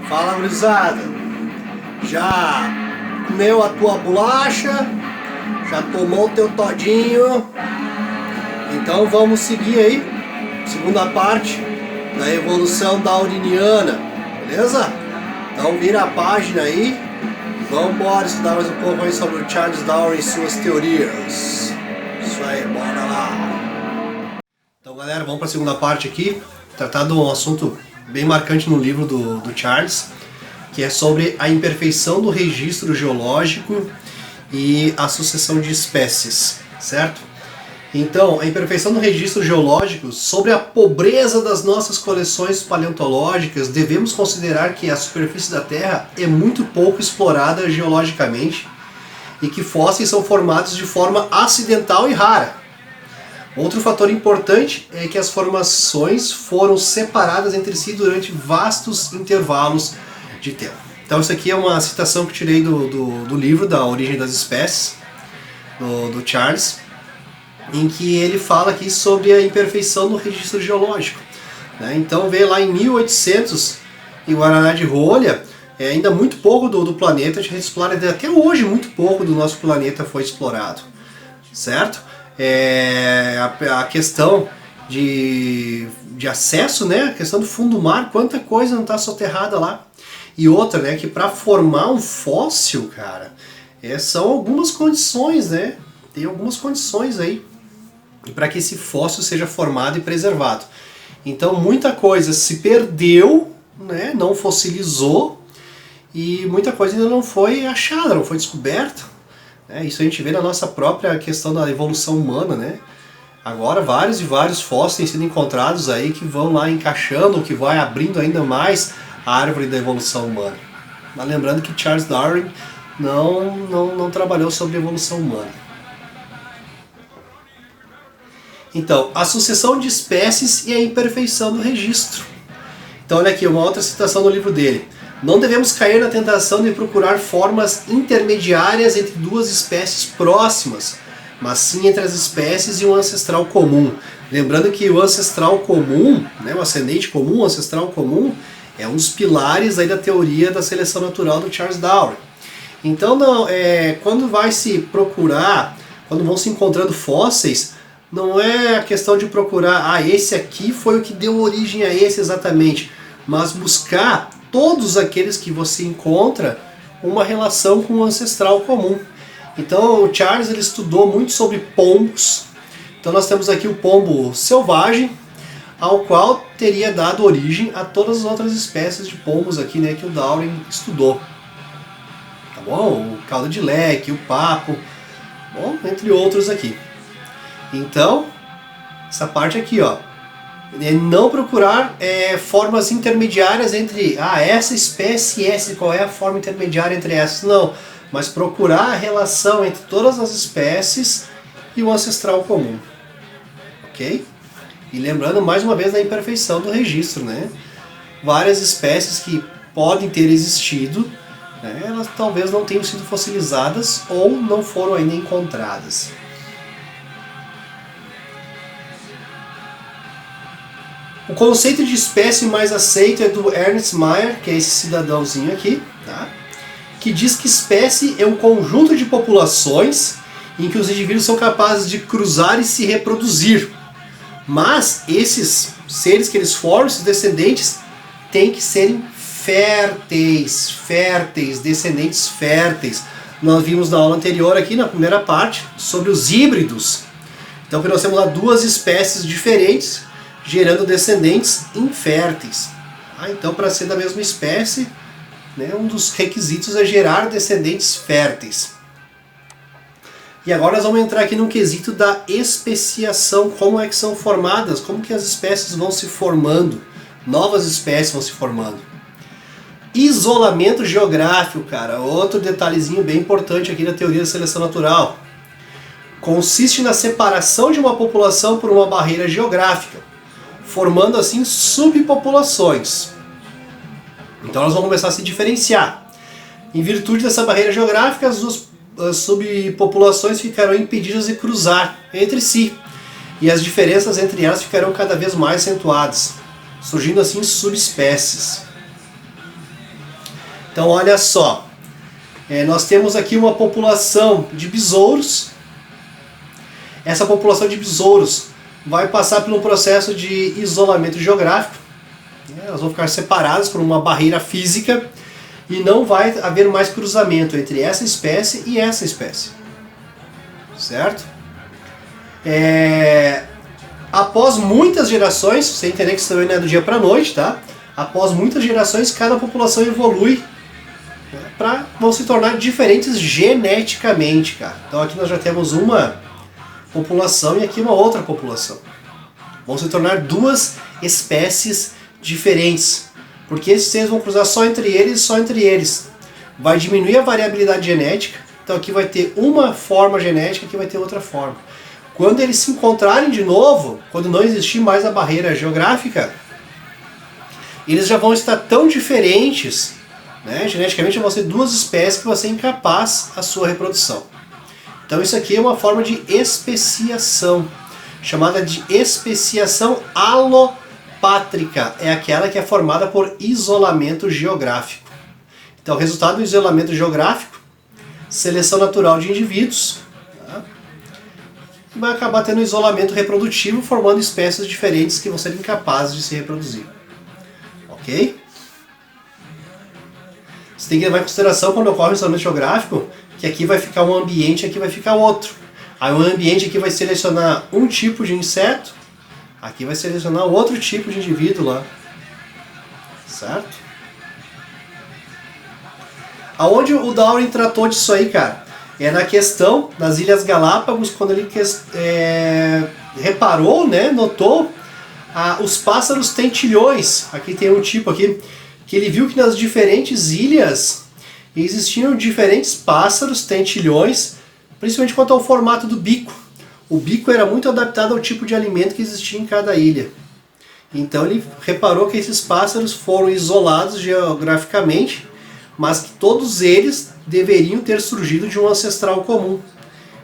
Fala, gurizada. Já comeu a tua bolacha? Já tomou o teu todinho? Então vamos seguir aí, segunda parte da evolução darwiniana, beleza? Então vira a página aí e vamos embora estudar mais um pouco aí sobre o Charles Darwin e suas teorias. Isso aí, bora lá! Então galera, vamos para a segunda parte aqui, tratar de um assunto bem marcante no livro do Charles, que é sobre a imperfeição do registro geológico e a sucessão de espécies, certo? Então, a imperfeição do registro geológico, sobre a pobreza das nossas coleções paleontológicas, devemos considerar que a superfície da Terra é muito pouco explorada geologicamente e que fósseis são formados de forma acidental e rara. Outro fator importante é que as formações foram separadas entre si durante vastos intervalos de tempo. Então isso aqui é uma citação que eu tirei do livro da Origem das Espécies, do Charles, em que ele fala aqui sobre a imperfeição do registro geológico, né? Então veio lá em 1800 em Guaraná de Rolha, ainda muito pouco do planeta a gente explora, até hoje muito pouco do nosso planeta foi explorado, certo? A questão de acesso, né? A questão do fundo do mar, quanta coisa não está soterrada lá. E outra, né? Que para formar um fóssil, cara, são algumas condições, né? Tem algumas condições aí para que esse fóssil seja formado e preservado. Então muita coisa se perdeu, né? Não fossilizou e muita coisa ainda não foi achada, não foi descoberta. Isso a gente vê na nossa própria questão da evolução humana, né? Agora vários e vários fósseis têm sido encontrados aí que vão lá encaixando, que vai abrindo ainda mais a árvore da evolução humana. Mas lembrando que Charles Darwin não trabalhou sobre a evolução humana. Então, a sucessão de espécies e a imperfeição do registro. Então olha aqui, uma outra citação do livro dele. Não devemos cair na tentação de procurar formas intermediárias entre duas espécies próximas, mas sim entre as espécies e um ancestral comum. Lembrando que o ancestral comum, né, o ascendente comum, o ancestral comum, é um dos pilares aí da teoria da seleção natural do Charles Darwin. Então, quando vai se procurar, quando vão se encontrando fósseis, não é a questão de procurar, esse aqui foi o que deu origem a esse exatamente, mas buscar todos aqueles que você encontra uma relação com o ancestral comum. Então o Charles ele estudou muito sobre pombos. Então nós temos aqui o pombo selvagem, ao qual teria dado origem a todas as outras espécies de pombos aqui, né, que o Darwin estudou. Tá bom? O caldo de leque, o papo, bom, entre outros aqui. Então, essa parte aqui, ó, não procurar formas intermediárias entre essa espécie e essa, qual é a forma intermediária entre essas, não, mas procurar a relação entre todas as espécies e o ancestral comum, ok? E lembrando mais uma vez da imperfeição do registro, né? Várias espécies que podem ter existido, né, elas talvez não tenham sido fossilizadas ou não foram ainda encontradas. O conceito de espécie mais aceito é do Ernst Mayr, que é esse cidadãozinho aqui, tá? Que diz que espécie é um conjunto de populações em que os indivíduos são capazes de cruzar e se reproduzir. Mas esses seres que eles formam, esses descendentes, têm que serem férteis, descendentes férteis. Nós vimos na aula anterior aqui, na primeira parte, sobre os híbridos. Então que nós temos lá duas espécies diferentes, gerando descendentes inférteis. Então, para ser da mesma espécie, né, um dos requisitos é gerar descendentes férteis. E agora nós vamos entrar aqui no quesito da especiação, como é que são formadas, como que as espécies vão se formando, novas espécies vão se formando. Isolamento geográfico, cara, outro detalhezinho bem importante aqui na teoria da seleção natural. Consiste na separação de uma população por uma barreira geográfica, formando assim subpopulações. Então elas vão começar a se diferenciar. Em virtude dessa barreira geográfica, as subpopulações ficarão impedidas de cruzar entre si, e as diferenças entre elas ficarão cada vez mais acentuadas, surgindo assim subespécies. Então olha só, nós temos aqui uma população de besouros. Essa população de besouros vai passar por um processo de isolamento geográfico. Elas vão ficar separadas por uma barreira física e não vai haver mais cruzamento entre essa espécie e essa espécie. Certo? Após muitas gerações, você entender que isso também não é do dia para a noite, tá? Após muitas gerações, cada população evolui, né, vão se tornar diferentes geneticamente, cara. Então aqui nós já temos uma população e aqui uma outra população. Vão se tornar duas espécies diferentes, porque esses seres vão cruzar só entre eles e só entre eles. Vai diminuir a variabilidade genética, então aqui vai ter uma forma genética, aqui vai ter outra forma. Quando eles se encontrarem de novo, quando não existir mais a barreira geográfica, eles já vão estar tão diferentes, né, geneticamente vão ser duas espécies que vão ser incapaz a sua reprodução. Então isso aqui é uma forma de especiação, chamada de especiação alopátrica. É aquela que é formada por isolamento geográfico. Então o resultado do isolamento geográfico, seleção natural de indivíduos, tá? Vai acabar tendo isolamento reprodutivo, formando espécies diferentes que vão ser incapazes de se reproduzir. Ok? Você tem que levar em consideração quando ocorre o isolamento geográfico, que aqui vai ficar um ambiente e aqui vai ficar outro. Aí o ambiente aqui vai selecionar um tipo de inseto, aqui vai selecionar outro tipo de indivíduo lá. Certo? Aonde o Darwin tratou disso aí, cara? É na questão das Ilhas Galápagos, quando ele reparou, né, notou os pássaros tentilhões. Aqui tem um tipo aqui, que ele viu que nas diferentes ilhas existiam diferentes pássaros tentilhões, principalmente quanto ao formato do bico. O bico era muito adaptado ao tipo de alimento que existia em cada ilha. Então ele reparou que esses pássaros foram isolados geograficamente, mas que todos eles deveriam ter surgido de um ancestral comum.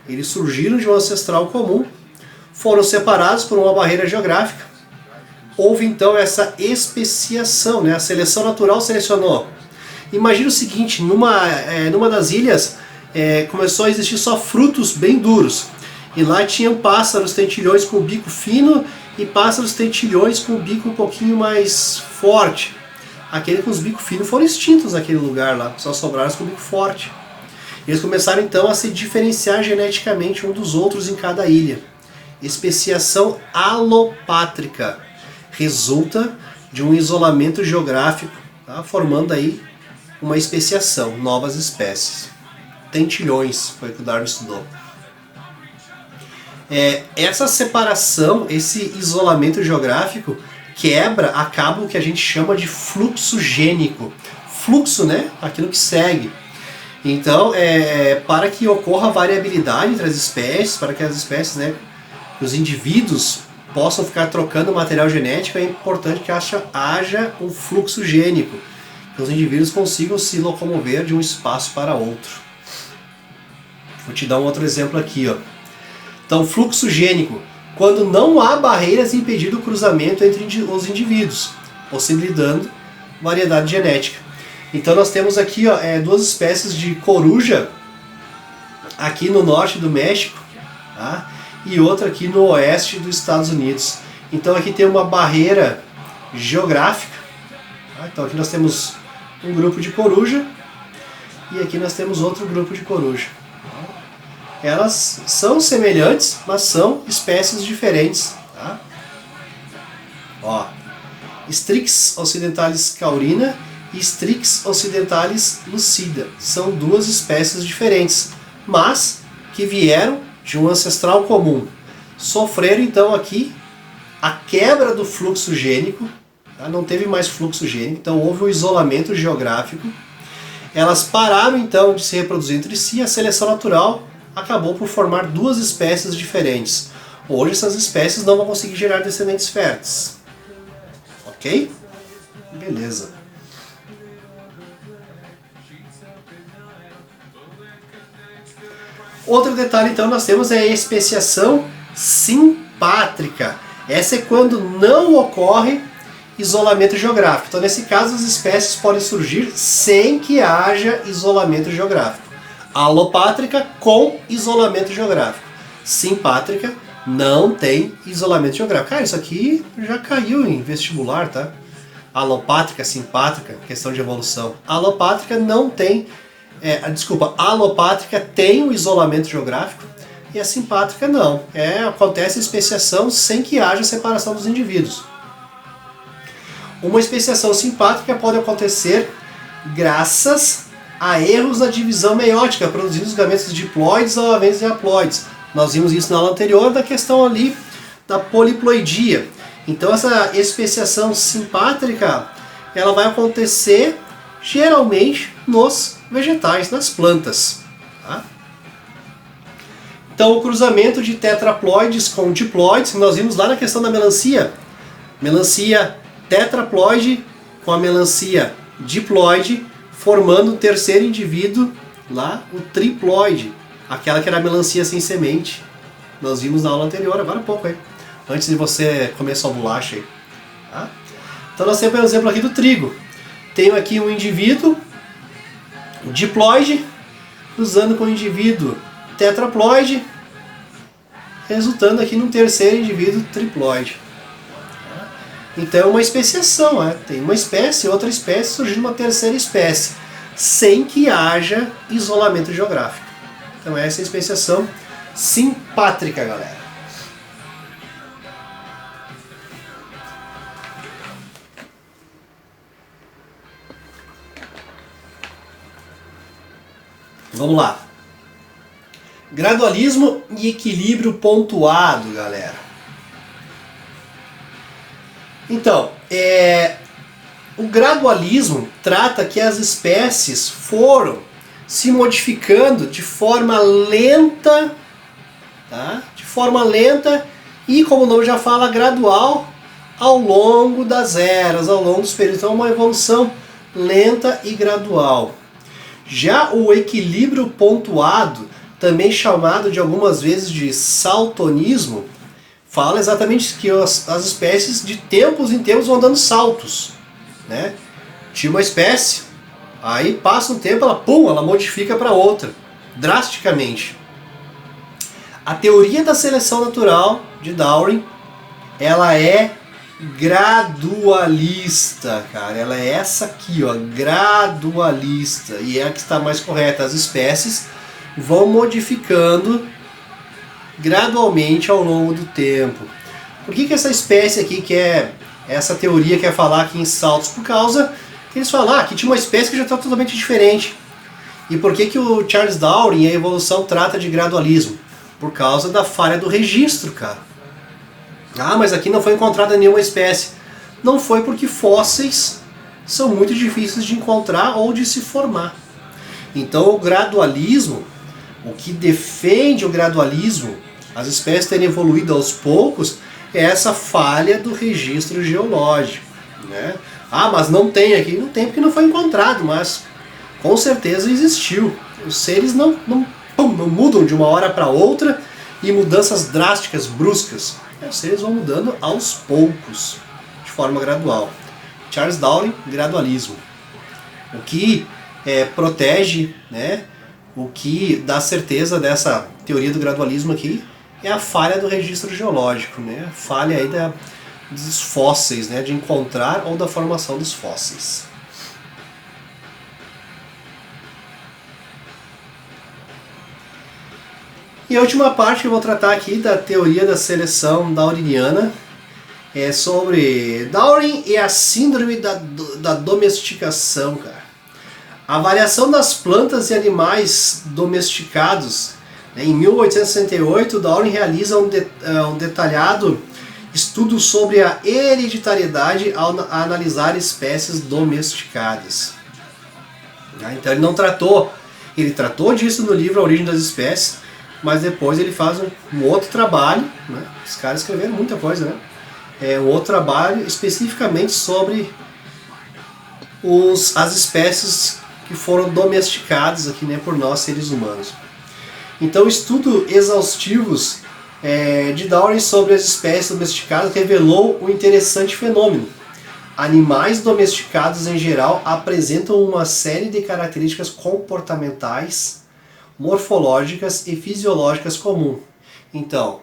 Eles surgiram de um ancestral comum, foram separados por uma barreira geográfica. Houve então essa especiação, né? A seleção natural selecionou. Imagina o seguinte, numa das ilhas começou a existir só frutos bem duros. E lá tinham pássaros tentilhões com o bico fino e pássaros tentilhões com o bico um pouquinho mais forte. Aqueles com os bicos finos foram extintos naquele lugar lá, só sobraram os com o bico forte. Eles começaram então a se diferenciar geneticamente um dos outros em cada ilha. Especiação alopátrica resulta de um isolamento geográfico, tá? Formando aí uma especiação, novas espécies. Tentilhões foi o que o Darwin estudou. Essa separação, esse isolamento geográfico acaba o que a gente chama de fluxo gênico. Fluxo, né? Aquilo que segue. Então, para que ocorra variabilidade entre as espécies, para que as espécies, né, os indivíduos possam ficar trocando material genético, é importante que haja um fluxo gênico, que os indivíduos consigam se locomover de um espaço para outro. Vou te dar um outro exemplo aqui, ó. Então, fluxo gênico, quando não há barreiras impedindo o cruzamento entre os indivíduos, possibilitando variedade genética. Então nós temos aqui, ó, duas espécies de coruja, aqui no norte do México, tá? E outra aqui no oeste dos Estados Unidos. Então aqui tem uma barreira geográfica, tá? Então aqui nós temos um grupo de coruja e aqui nós temos outro grupo de coruja. Elas são semelhantes, mas são espécies diferentes, tá? Ó, Strix occidentalis caurina e Strix occidentalis lucida. São duas espécies diferentes, mas que vieram de um ancestral comum. Sofreram então aqui a quebra do fluxo gênico, tá? Não teve mais fluxo gênico, então houve um isolamento geográfico. Elas pararam então de se reproduzir entre si, a seleção natural acabou por formar duas espécies diferentes. Hoje essas espécies não vão conseguir gerar descendentes férteis. Ok? Beleza. Outro detalhe então nós temos a especiação simpátrica. Essa é quando não ocorre isolamento geográfico. Então, nesse caso, as espécies podem surgir sem que haja isolamento geográfico. Alopátrica com isolamento geográfico. Simpátrica não tem isolamento geográfico. Cara, isso aqui já caiu em vestibular, tá? Alopátrica, simpátrica, questão de evolução. Alopátrica não tem... alopátrica tem o isolamento geográfico e a simpátrica não. Acontece a especiação sem que haja separação dos indivíduos. Uma especiação simpátrica pode acontecer graças a erros na divisão meiótica, produzindo os gametos diploides ao invés de haploides. Nós vimos isso na aula anterior da questão ali da poliploidia. Então essa especiação simpátrica, ela vai acontecer geralmente nos vegetais, nas plantas. Tá? Então o cruzamento de tetraploides com diploides, nós vimos lá na questão da melancia. Melancia tetraploide com a melancia diploide, formando o terceiro indivíduo, lá o triploide, aquela que era a melancia sem semente. Nós vimos na aula anterior, agora há pouco aí, antes de você comer sua bolacha aí. Tá? Então nós temos o exemplo aqui do trigo. Tenho aqui um indivíduo diploide cruzando com um indivíduo tetraploide, resultando aqui num terceiro indivíduo triploide. Então é uma especiação, tem uma espécie, outra espécie surgindo uma terceira espécie, sem que haja isolamento geográfico. Então essa é a especiação simpátrica, galera. Vamos lá. Gradualismo e equilíbrio pontuado, galera. Então, o gradualismo trata que as espécies foram se modificando de forma lenta, tá? De forma lenta e, como o nome já fala, gradual ao longo das eras, ao longo dos períodos. Então, uma evolução lenta e gradual. Já o equilíbrio pontuado, também chamado de algumas vezes de saltonismo, fala exatamente que as espécies de tempos em tempos vão dando saltos, né? Tinha uma espécie, aí passa um tempo, ela modifica para outra, drasticamente. A teoria da seleção natural de Darwin, ela é gradualista, cara. Ela é essa aqui, ó, gradualista, e é a que está mais correta. As espécies vão modificando gradualmente ao longo do tempo. Por que essa espécie aqui, essa teoria quer falar aqui em saltos? Por causa que eles falam que tinha uma espécie que já está totalmente diferente. E por que o Charles Darwin e a evolução trata de gradualismo? Por causa da falha do registro, cara. Mas aqui não foi encontrada nenhuma espécie. Não foi porque fósseis são muito difíceis de encontrar ou de se formar. Então o gradualismo, o que defende o gradualismo, as espécies terem evoluído aos poucos, é essa falha do registro geológico, né? Mas não tem aqui. Não tem porque não foi encontrado, mas com certeza existiu. Os seres não mudam de uma hora para outra e mudanças drásticas, bruscas. Os seres vão mudando aos poucos, de forma gradual. Charles Darwin, gradualismo. O que protege, né? O que dá certeza dessa teoria do gradualismo aqui é a falha do registro geológico, né? A falha aí dos fósseis, né? De encontrar ou da formação dos fósseis. E a última parte que eu vou tratar aqui da teoria da seleção darwiniana é sobre Darwin e a síndrome da domesticação, cara. A variação das plantas e animais domesticados. Em 1868, Darwin realiza um detalhado estudo sobre a hereditariedade ao analisar espécies domesticadas. Então ele tratou disso no livro A Origem das Espécies, mas depois ele faz um outro trabalho, né? Os caras escreveram muita coisa, né? Um outro trabalho especificamente sobre as espécies que foram domesticadas aqui, né, por nós seres humanos. Então, estudo exaustivos de Darwin sobre as espécies domesticadas revelou um interessante fenômeno. animais domesticados em geral apresentam uma série de características comportamentais, morfológicas e fisiológicas comuns. Então,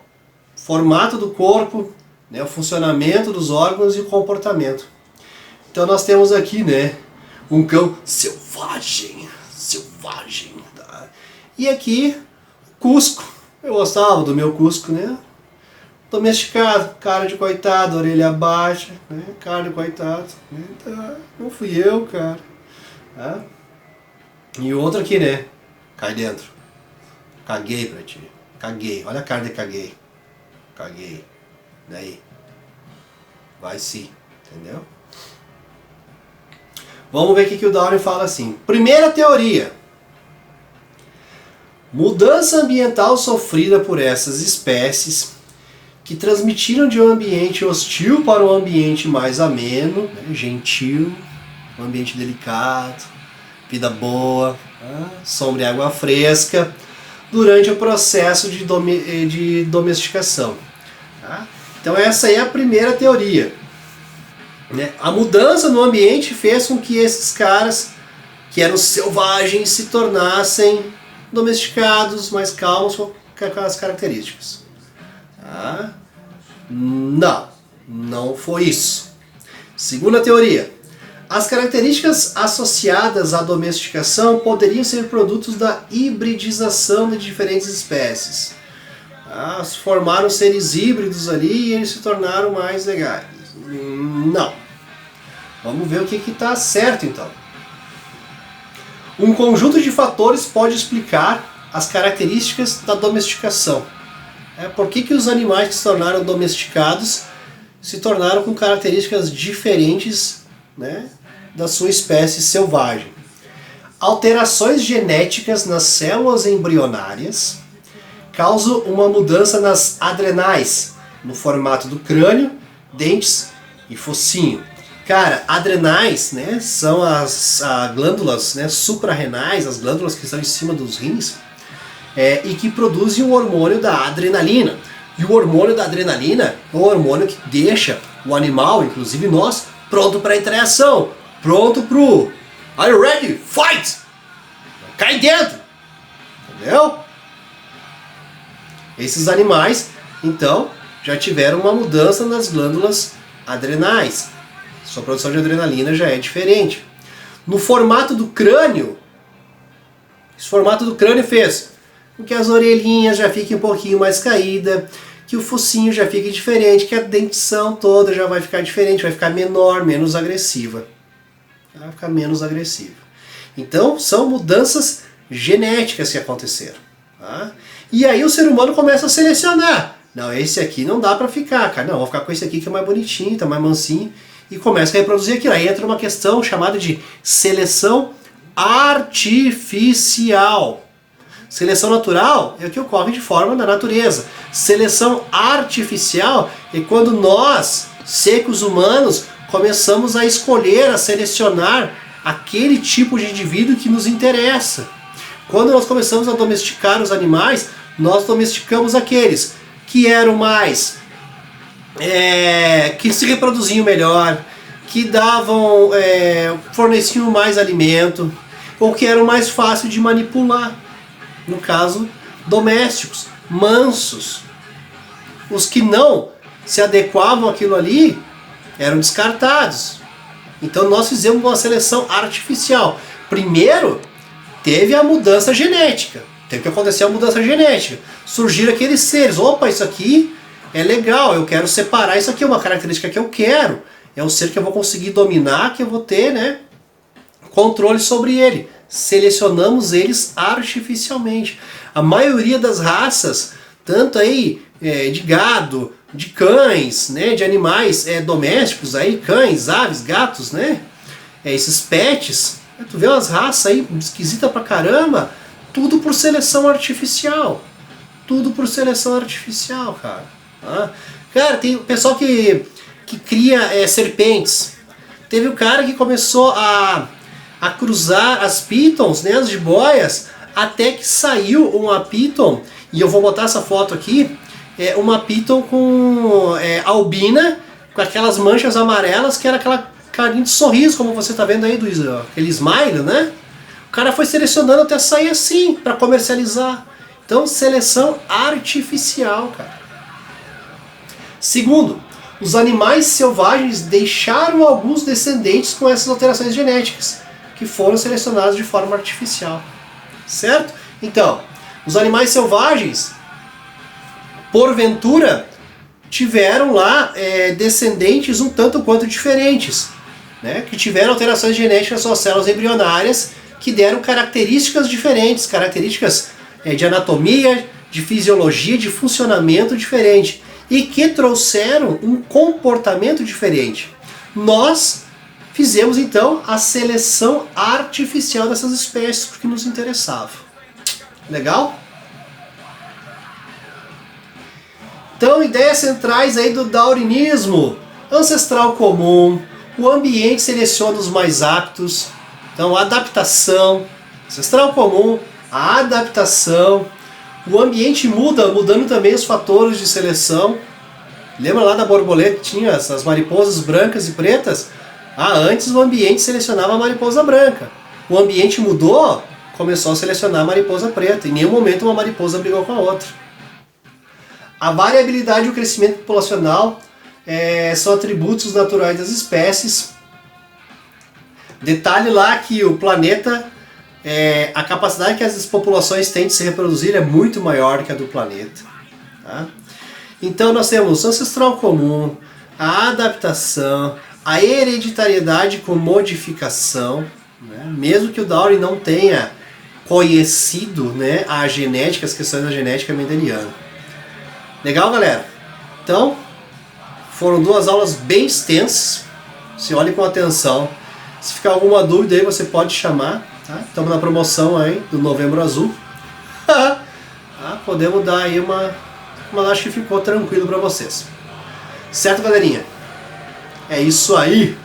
formato do corpo, né, o funcionamento dos órgãos e o comportamento. Então nós temos aqui, né, um cão selvagem, tá? E aqui, Cusco. Eu gostava do meu Cusco, né? Domesticado, cara de coitado, orelha baixa, né? Cara de coitado. Né? Então, não fui eu, cara. Tá? E o outro aqui, né? Cai dentro. Caguei pra ti. Caguei. Olha a cara de caguei. Caguei. Daí. Vai sim. Entendeu? Vamos ver o que o Darwin fala assim. Primeira teoria. Mudança ambiental sofrida por essas espécies que transmitiram de um ambiente hostil para um ambiente mais ameno, né, gentil, um ambiente delicado, vida boa, né, sombra e água fresca, durante o processo de domesticação. Tá? Então essa é a primeira teoria. Né? A mudança no ambiente fez com que esses caras, que eram selvagens, se tornassem domesticados, mais calmos, com aquelas características. Tá? Não foi isso. Segunda teoria. As características associadas à domesticação poderiam ser produtos da hibridização de diferentes espécies. Tá? Se formaram seres híbridos ali e eles se tornaram mais legais. Não. Vamos ver o que está certo então. Um conjunto de fatores pode explicar as características da domesticação. Por que os animais que se tornaram domesticados se tornaram com características diferentes, né, da sua espécie selvagem? Alterações genéticas nas células embrionárias causam uma mudança nas adrenais, no formato do crânio, dentes e focinho. Cara, adrenais, né, são as glândulas, né, suprarrenais, as glândulas que estão em cima dos rins, e que produzem o hormônio da adrenalina. E o hormônio da adrenalina é o hormônio que deixa o animal, inclusive nós, pronto para entrar em ação. Pronto pro Are you ready? Fight! Cai dentro! Entendeu? Esses animais, então, já tiveram uma mudança nas glândulas adrenais. Sua produção de adrenalina já é diferente. No formato do crânio, esse formato do crânio fez com que as orelhinhas já fiquem um pouquinho mais caídas, que o focinho já fique diferente, que a dentição toda já vai ficar diferente, vai ficar menor, menos agressiva. Vai ficar menos agressiva. Então, são mudanças genéticas que aconteceram. Tá? E aí o ser humano começa a selecionar. Não, esse aqui não dá pra ficar, cara. Não, vou ficar com esse aqui que é mais bonitinho, tá mais mansinho. E começa a reproduzir aquilo. Aí entra uma questão chamada de seleção artificial. Seleção natural é o que ocorre de forma da natureza. Seleção artificial é quando nós, secos humanos, começamos a escolher, a selecionar aquele tipo de indivíduo que nos interessa. Quando nós começamos a domesticar os animais, nós domesticamos aqueles que eram mais... que se reproduziam melhor, que davam, forneciam mais alimento, ou que eram mais fáceis de manipular. No caso, domésticos, mansos. Os que não se adequavam àquilo ali eram descartados. Então nós fizemos uma seleção artificial. Primeiro, teve a mudança genética. Teve que acontecer a mudança genética. Surgiram aqueles seres. Opa, isso aqui é legal, eu quero separar, isso aqui é uma característica que eu quero. É um ser que eu vou conseguir dominar, que eu vou ter, né, controle sobre ele. Selecionamos eles artificialmente. A maioria das raças, tanto aí de gado, de cães, né, de animais domésticos, aí, cães, aves, gatos, né, esses pets, tu vê umas raças aí esquisitas pra caramba, tudo por seleção artificial. Tudo por seleção artificial, cara. Cara, tem o pessoal que cria serpentes. Teve o cara que começou a cruzar as pitons, né, as jiboias, até que saiu uma piton, e eu vou botar essa foto aqui, uma piton com albina, com aquelas manchas amarelas, que era aquela carinha de sorriso, como você está vendo aí, aquele smile, né? O cara foi selecionando até sair assim, para comercializar. Então, seleção artificial, cara. Segundo, os animais selvagens deixaram alguns descendentes com essas alterações genéticas, que foram selecionados de forma artificial. Certo? Então, os animais selvagens, porventura, tiveram lá descendentes um tanto quanto diferentes, né? Que tiveram alterações genéticas nas suas células embrionárias, que deram características diferentes, características de anatomia, de fisiologia, de funcionamento diferente, e que trouxeram um comportamento diferente. Nós fizemos então a seleção artificial dessas espécies porque nos interessava. Legal? Então, ideias centrais aí do darwinismo: ancestral comum, o ambiente seleciona os mais aptos. Então, adaptação, ancestral comum, a adaptação, o ambiente mudando também os fatores de seleção. Lembra lá da borboleta que tinha essas mariposas brancas e pretas? Antes o ambiente selecionava a mariposa branca. O ambiente mudou, começou a selecionar a mariposa preta. Em nenhum momento uma mariposa brigou com a outra. A variabilidade e o crescimento populacional são atributos naturais das espécies. Detalhe lá que o planeta, a capacidade que as populações têm de se reproduzir é muito maior que a do planeta. Tá? Então nós temos ancestral comum, a adaptação, a hereditariedade com modificação, né? Mesmo que o Darwin não tenha conhecido, né, a genética, as questões da genética mendeliana. Legal, galera? Então, foram 2 aulas bem extensas. Se olhe com atenção. Se ficar alguma dúvida aí, você pode chamar. Tá? Estamos na promoção aí do Novembro Azul. Podemos dar aí mas acho que ficou tranquilo para vocês. Certo, galerinha? É isso aí.